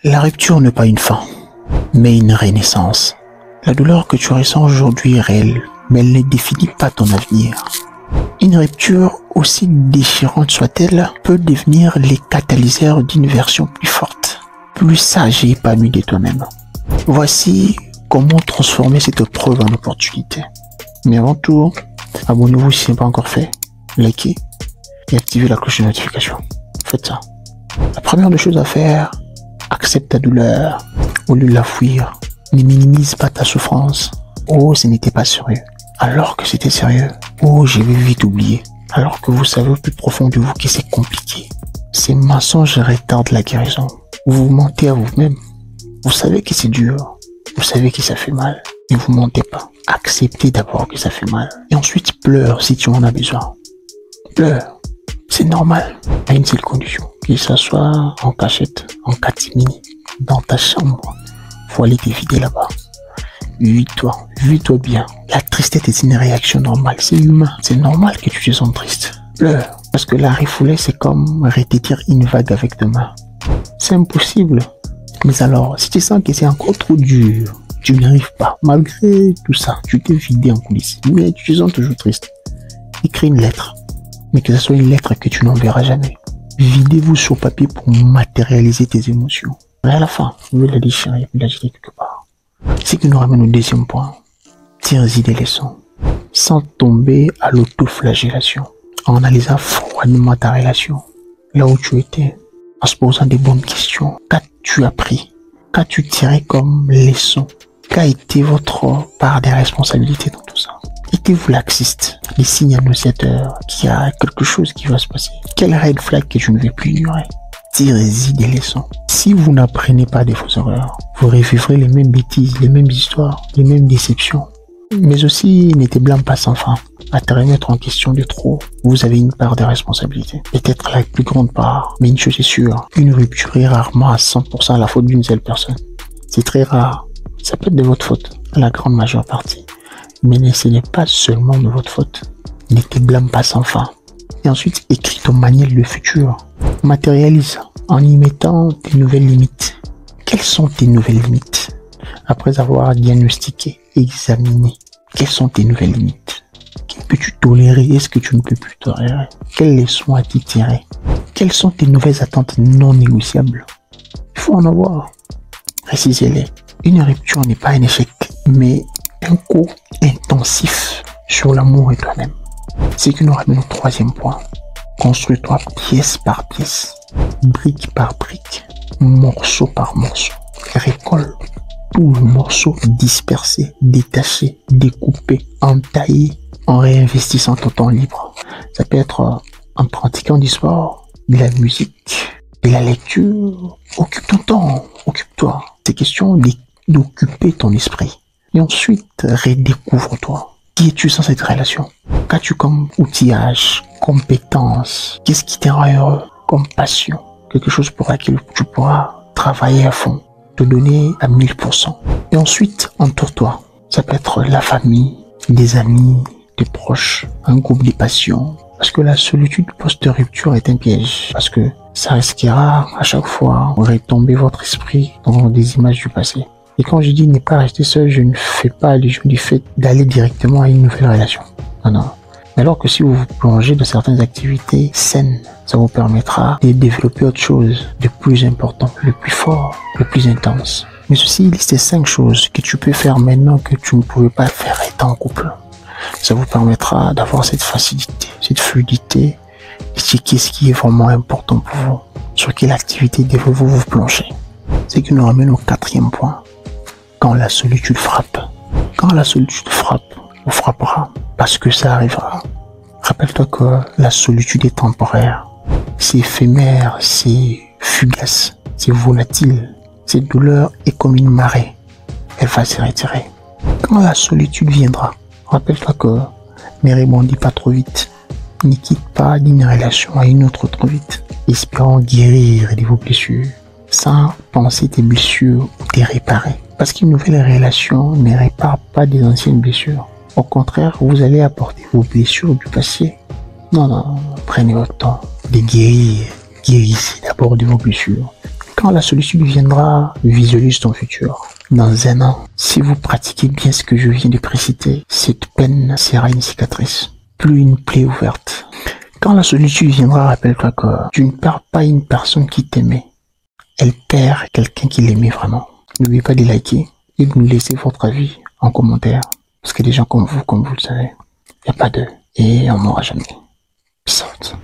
La rupture n'est pas une fin, mais une renaissance. La douleur que tu ressens aujourd'hui est réelle, mais elle ne définit pas ton avenir. Une rupture, aussi déchirante soit-elle, peut devenir les catalyseurs d'une version plus forte, plus sage et épanouie de toi-même. Voici comment transformer cette preuve en opportunité. Mais avant tout, abonnez-vous si ce n'est pas encore fait, likez et activez la cloche de notification. Faites ça. La première des choses à faire, accepte ta douleur au lieu de la fuir. Ne minimise pas ta souffrance. Oh, ce n'était pas sérieux. Alors que c'était sérieux. Oh, je vais vite oublier. Alors que vous savez au plus profond de vous que c'est compliqué. Ces mensonges retardent la guérison. Vous vous mentez à vous-même. Vous savez que c'est dur. Vous savez que ça fait mal. Ne vous mentez pas. Acceptez d'abord que ça fait mal. Et ensuite, pleure si tu en as besoin. Pleure. C'est normal. À une seule condition. Qu'il s'assoie en cachette, en catimini, dans ta chambre. Faut aller te vider là-bas. Vis-toi bien. La tristesse est une réaction normale. C'est humain. C'est normal que tu te sens triste. Pleure. Parce que la refoulée, c'est comme répéter une vague avec deux mains. C'est impossible. Mais alors, si tu sens que c'est encore trop dur, tu n'y arrives pas. Malgré tout ça, tu t'es vidé en coulisses. Mais tu te sens toujours triste. Écris une lettre. Mais que ce soit une lettre que tu n'enverras jamais. Videz-vous sur papier pour matérialiser tes émotions. Et à la fin, vous la déchirer et la jeter quelque part. Ce qui nous ramène au deuxième point. Tire-y des leçons. Sans tomber à l'autoflagellation. En analysant froidement ta relation. Là où tu étais. En se posant des bonnes questions. Qu'as-tu appris? Qu'as-tu tiré comme leçon? Qu'a été votre part des responsabilités dans tout ça? Étiez-vous laxiste? Les signes annonciateurs qu'il y a quelque chose qui va se passer. Quel red flag que tu ne veux plus ignorer? Tirez-y des leçons. Si vous n'apprenez pas de vos erreurs, vous revivrez les mêmes bêtises, les mêmes histoires, les mêmes déceptions. Mais aussi, n'était blâme pas sans fin. À te remettre en question de trop, vous avez une part de responsabilité. Peut-être la plus grande part, mais une chose est sûre, une rupture est rarement à 100% la faute d'une seule personne. C'est très rare. Ça peut être de votre faute, la grande majeure partie. Mais ce n'est pas seulement de votre faute. Ne te blâme pas sans fin. Et ensuite, écris ton manuel de futur. Matérialise en y mettant tes nouvelles limites. Quelles sont tes nouvelles limites? Après avoir diagnostiqué, examiné, quelles sont tes nouvelles limites? Que peux-tu tolérer? Est-ce que tu ne peux plus tolérer? Quelles leçons as-tu tirées? Quelles sont tes nouvelles attentes non négociables? Il faut en avoir. Précisez-les. Une rupture n'est pas un échec, mais un coup intensif sur l'amour et toi-même. C'est que nous ramène au troisième point. Construis-toi pièce par pièce, brique par brique, morceau par morceau. Récolte tout le morceau dispersé, détaché, découpé, entaillé, en réinvestissant ton temps libre. Ça peut être en pratiquant du sport, de la musique, de la lecture. Occupe ton temps, occupe-toi. C'est question d'occuper ton esprit. Et ensuite, redécouvre-toi. Qui es-tu sans cette relation? Qu'as-tu comme outillage, compétence? Qu'est-ce qui te rend heureux? Comme passion. Quelque chose pour laquelle tu pourras travailler à fond. Te donner à 1000%. Et ensuite, entoure-toi. Ça peut être la famille, des amis, des proches, un groupe de passions. Parce que la solitude post-rupture est un piège. Parce que ça risquera à chaque fois de retomber votre esprit dans des images du passé. Et quand je dis ne pas rester seul, je ne fais pas allusion du fait d'aller directement à une nouvelle relation. Non. Alors que si vous vous plongez dans certaines activités saines, ça vous permettra de développer autre chose de plus important, le plus fort, le plus intense. Mais ceci, il existe 5 choses que tu peux faire maintenant que tu ne pouvais pas faire étant en couple. Ça vous permettra d'avoir cette facilité, cette fluidité, et checker ce qui est vraiment important pour vous, sur quelle activité devez-vous vous plonger. C'est qui nous ramène au quatrième point. Quand la solitude frappe. Quand la solitude frappe, ou frappera, parce que ça arrivera. Rappelle-toi que la solitude est temporaire. C'est éphémère, c'est fugace, c'est volatile. Cette douleur est comme une marée. Elle va se retirer. Quand la solitude viendra, rappelle-toi que ne rebondis pas trop vite. Ne quitte pas d'une relation à une autre trop vite. Espérant guérir de vos blessures, sans penser tes blessures ou les réparer. Parce qu'une nouvelle relation ne répare pas des anciennes blessures. Au contraire, vous allez apporter vos blessures du passé. Non, prenez votre temps de guérir. Guérissez d'abord de vos blessures. Quand la solitude viendra, visualise ton futur. Dans 1 an, si vous pratiquez bien ce que je viens de préciter, cette peine sera une cicatrice, plus une plaie ouverte. Quand la solitude viendra, rappelle-toi que tu ne perds pas une personne qui t'aimait. Elle perd quelqu'un qui l'aimait vraiment. N'oubliez pas de liker et de nous laisser votre avis en commentaire. Parce que des gens comme vous le savez, il n'y a pas d'eux et on n'aura jamais. Peace out.